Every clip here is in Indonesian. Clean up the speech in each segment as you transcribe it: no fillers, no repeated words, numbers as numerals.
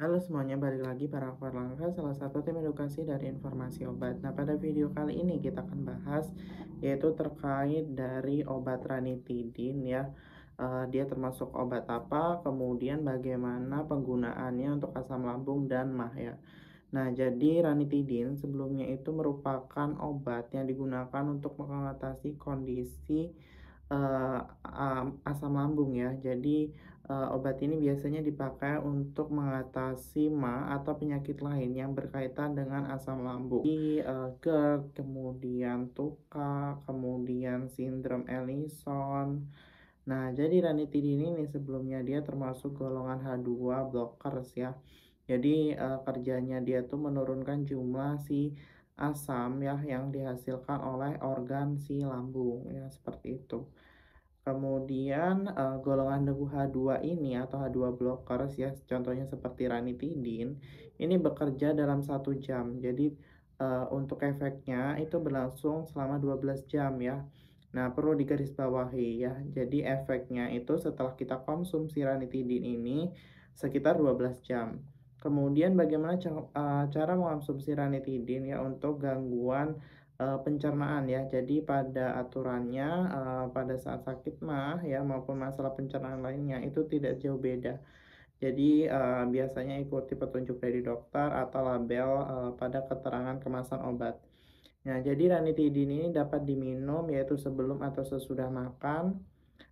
Halo semuanya, balik lagi para Langka, salah satu tim edukasi dari informasi obat. Nah, pada video kali ini kita akan bahas yaitu terkait dari obat ranitidin ya. Dia termasuk obat apa, kemudian bagaimana penggunaannya untuk asam lambung dan MAH ya. Nah, jadi ranitidin sebelumnya itu merupakan obat yang digunakan untuk mengatasi kondisi asam lambung ya. Jadi, obat ini biasanya dipakai untuk mengatasi MA atau penyakit lain yang berkaitan dengan asam lambung. GERD, kemudian TUKA, kemudian sindrom Ellison. Nah, jadi ranitidin ini sebelumnya dia termasuk golongan H2 blockers ya. Jadi, kerjanya dia tuh menurunkan jumlah si asam ya yang dihasilkan oleh organ si lambung ya, seperti itu. Kemudian, golongan debu H2 ini atau H2 blockers ya, contohnya seperti ranitidin, ini bekerja dalam 1 jam. Jadi, untuk efeknya itu berlangsung selama 12 jam ya. Nah, perlu digarisbawahi ya, jadi efeknya itu setelah kita konsumsi ranitidin ini sekitar 12 jam. Kemudian bagaimana cara mengonsumsi ranitidin ya untuk gangguan pencernaan ya. Jadi pada aturannya, pada saat sakit MAH ya maupun masalah pencernaan lainnya itu tidak jauh beda. Jadi, biasanya ikuti petunjuk dari dokter atau label, pada keterangan kemasan obat. Nah, jadi ranitidin ini dapat diminum yaitu sebelum atau sesudah makan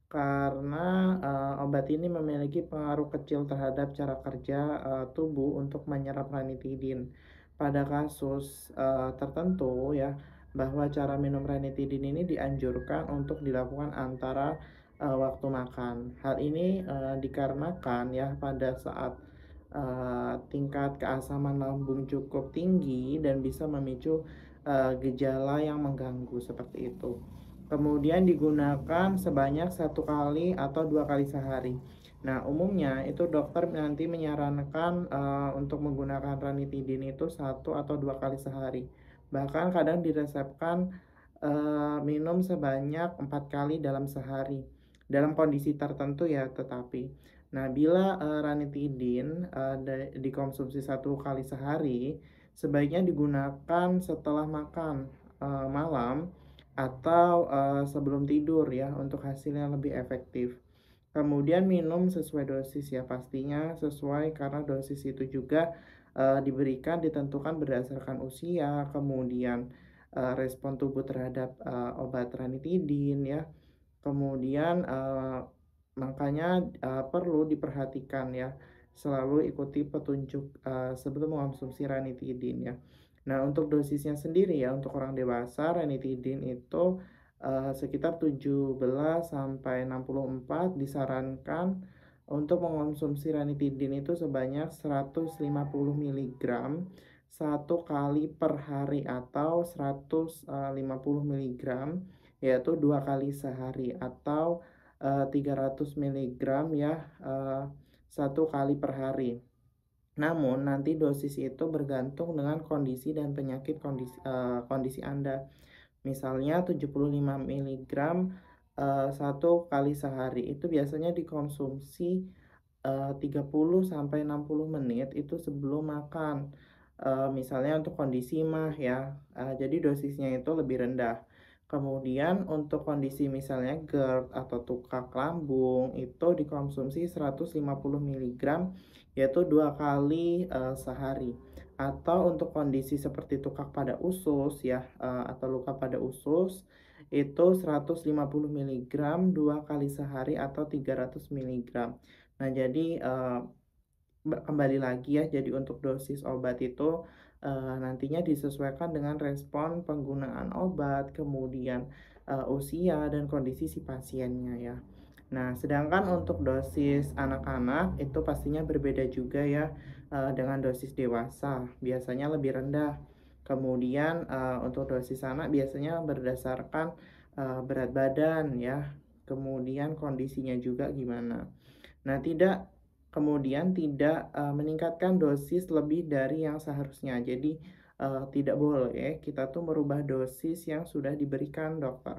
karena, obat ini memiliki pengaruh kecil terhadap cara kerja, tubuh untuk menyerap ranitidin. Pada kasus, tertentu ya, bahwa cara minum ranitidin ini dianjurkan untuk dilakukan antara, waktu makan. Hal ini, dikarenakan ya pada saat, tingkat keasaman lambung cukup tinggi dan bisa memicu, gejala yang mengganggu seperti itu. Kemudian digunakan sebanyak 1 kali atau 2 kali sehari. Nah, umumnya itu dokter nanti menyarankan, untuk menggunakan ranitidin itu 1 atau 2 kali sehari. Bahkan kadang diresepkan, minum sebanyak 4 kali dalam sehari, dalam kondisi tertentu ya tetapi. Nah, bila, ranitidin, dikonsumsi 1 kali sehari, sebaiknya digunakan setelah makan, malam atau, sebelum tidur ya untuk hasil yang lebih efektif. Kemudian minum sesuai dosis ya, pastinya sesuai karena dosis itu juga, diberikan ditentukan berdasarkan usia, kemudian, respon tubuh terhadap, obat ranitidin ya. Kemudian, makanya, perlu diperhatikan ya, selalu ikuti petunjuk, sebelum mengonsumsi ranitidin ya. Nah, untuk dosisnya sendiri ya, untuk orang dewasa ranitidin itu, sekitar 17 sampai 64 disarankan untuk mengonsumsi ranitidin itu sebanyak 150 miligram 1 kali per hari atau 150 miligram yaitu 2 kali sehari atau, 300 miligram ya, 1 kali per hari. Namun nanti dosis itu bergantung dengan kondisi dan kondisi Anda. Misalnya 75 miligram, 1 kali sehari itu biasanya dikonsumsi, 30 sampai 60 menit itu sebelum makan. Misalnya untuk kondisi MAH ya, jadi dosisnya itu lebih rendah. Kemudian untuk kondisi misalnya GERD atau tukak lambung itu dikonsumsi 150 miligram yaitu 2 kali, sehari. Atau untuk kondisi seperti tukak pada usus ya, atau luka pada usus itu 150 miligram 2 kali sehari atau 300 miligram. Nah jadi, kembali lagi ya, jadi untuk dosis obat itu, nantinya disesuaikan dengan respon penggunaan obat, kemudian, usia dan kondisi si pasiennya ya. Nah, sedangkan untuk dosis anak-anak itu pastinya berbeda juga ya, dengan dosis dewasa, biasanya lebih rendah. Kemudian, untuk dosis anak biasanya berdasarkan, berat badan ya, kemudian kondisinya juga gimana. Nah, tidak, meningkatkan dosis lebih dari yang seharusnya. Jadi, tidak boleh kita tuh merubah dosis yang sudah diberikan dokter.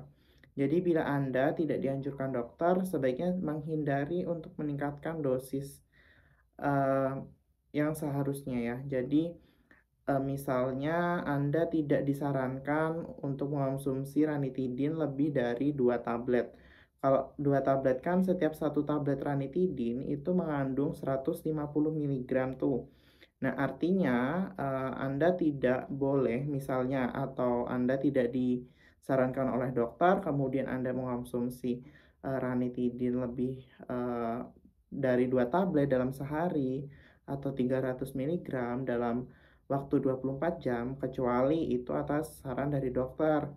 Jadi bila Anda tidak dianjurkan dokter, sebaiknya menghindari untuk meningkatkan dosis, eee yang seharusnya ya. Jadi, misalnya Anda tidak disarankan untuk mengonsumsi ranitidin lebih dari 2 tablet. Kalau 2 tablet kan setiap satu tablet ranitidin itu mengandung 150 miligram tuh. Nah, artinya, Anda tidak boleh misalnya atau Anda tidak disarankan oleh dokter, kemudian Anda mengonsumsi, ranitidin lebih, dari 2 tablet dalam sehari atau 300 miligram dalam waktu 24 jam, kecuali itu atas saran dari dokter.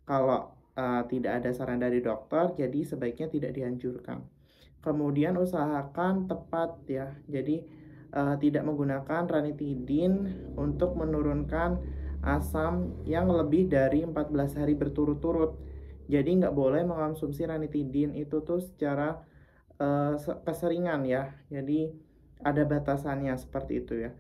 Kalau, tidak ada saran dari dokter, jadi sebaiknya tidak dianjurkan. Kemudian usahakan tepat ya, jadi, tidak menggunakan ranitidin untuk menurunkan asam yang lebih dari 14 hari berturut-turut. Jadi nggak boleh mengonsumsi ranitidin itu tuh secara, keseringan ya, jadi ada batasannya seperti itu ya.